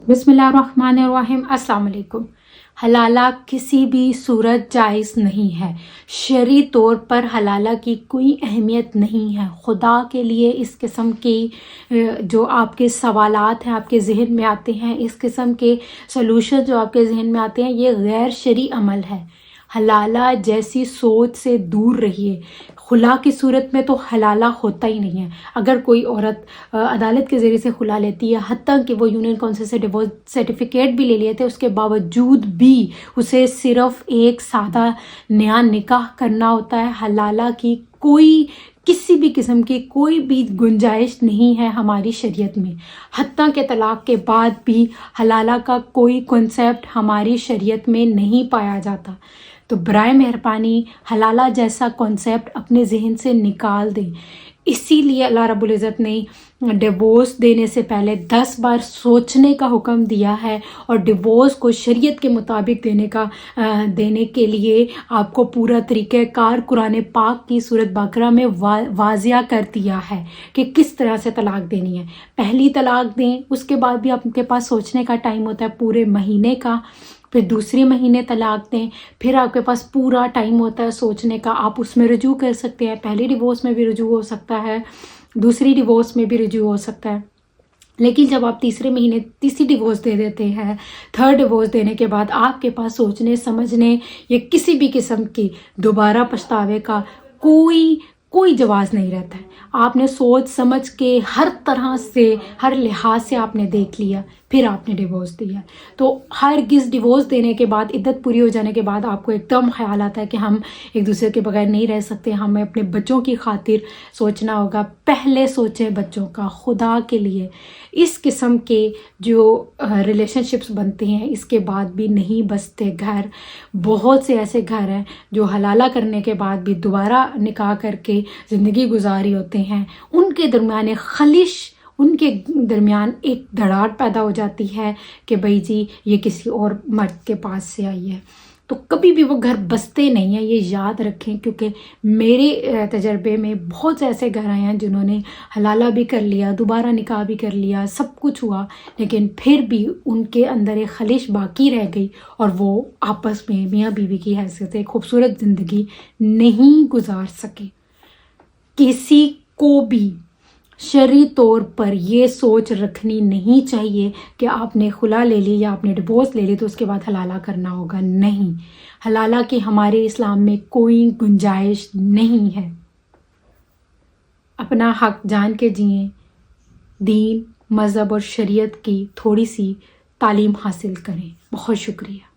बिस्मिल्लाहिर्रहमानिर्रहीम। अस्सलाम वालेकुम। हलाला किसी भी सूरत जायज़ नहीं है। शरई तौर पर हलाला की कोई अहमियत नहीं है। खुदा के लिए इस किस्म की जो आपके सवालात हैं आपके ज़हन में आते हैं, इस किस्म के सलूशन जो आपके ज़हन में आते हैं, ये गैर शरई अमल है। हलाला जैसी सोच से दूर रहिए। खुला की सूरत में तो हलाला होता ही नहीं है। अगर कोई औरत अदालत के ज़रिए से खुला लेती है, हत्ता कि वो यूनियन काउंसिल से डिवोर्स सर्टिफिकेट भी ले लिए थे, उसके बावजूद भी उसे सिर्फ़ एक सादा नया निकाह करना होता है। हलाला की कोई किसी भी किस्म की कोई भी गुंजाइश नहीं है हमारी शरीयत में। हत्ता के तलाक़ के बाद भी हलाला का कोई कॉन्सेप्ट हमारी शरीयत में नहीं पाया जाता। तो बराए मेहरबानी हलाला जैसा कॉन्सेप्ट अपने ज़हन से निकाल दें। इसीलिए अल्लाह रब्बुल इज़्ज़त ने डिवोर्स देने से पहले 10 बार सोचने का हुक्म दिया है, और डिवोर्स को शरीयत के मुताबिक देने के लिए आपको पूरा तरीक़ाकार कुरान पाक की सूरत बकरा में वाज़िया कर दिया है कि किस तरह से तलाक़ देनी है। पहली तलाक़ दें, उसके बाद भी आपके पास सोचने का टाइम होता है पूरे महीने का। फिर दूसरे महीने तलाक़ दें, फिर आपके पास पूरा टाइम होता है सोचने का। आप उसमें रुजू कर सकते हैं। पहली डिवोर्स में भी रुजू हो सकता है, दूसरी डिवोर्स में भी रुजू हो सकता है। लेकिन जब आप तीसरे महीने तीसरी डिवोर्स दे देते हैं, थर्ड डिवोर्स देने के बाद आपके पास सोचने समझने या किसी भी किस्म की दोबारा पछतावे का कोई जवाज़ नहीं रहता है। आपने सोच समझ के हर तरह से हर लिहाज से आपने देख लिया, फिर आपने डिवोर्स दिया। तो हरगिज़ डिवोर्स देने के बाद, इद्दत पूरी हो जाने के बाद आपको एकदम ख्याल आता है कि हम एक दूसरे के बगैर नहीं रह सकते, हमें अपने बच्चों की खातिर सोचना होगा। पहले सोचें बच्चों का, खुदा के लिए। इस किस्म के जो रिलेशनशिप्स बनते हैं, इसके बाद भी नहीं बसते घर। बहुत से ऐसे घर हैं जो हलाला करने के बाद भी दोबारा निकाह करके ज़िंदगी गुजारी होते हैं। उनके दरमियान एक खलिश, उनके दरमियान एक दरार पैदा हो जाती है कि भाई जी ये किसी और मर्द के पास से आई है। तो कभी भी वो घर बसते नहीं हैं, ये याद रखें। क्योंकि मेरे तजर्बे में बहुत से ऐसे घर आए हैं जिन्होंने हलाला भी कर लिया, दोबारा निकाह भी कर लिया, सब कुछ हुआ, लेकिन फिर भी उनके अंदर एक खलिश बाकी रह गई और वो आपस में मियाँ बीवी की हैसियत से खूबसूरत ज़िंदगी नहीं गुजार सके। किसी को भी शरई तौर पर ये सोच रखनी नहीं चाहिए कि आपने खुला ले ली या आपने डिवोर्स ले ली तो उसके बाद हलाला करना होगा। नहीं, हलाला की हमारे इस्लाम में कोई गुंजाइश नहीं है। अपना हक जान के जिएं, दीन, मज़हब और शरीयत की थोड़ी सी तालीम हासिल करें। बहुत शुक्रिया।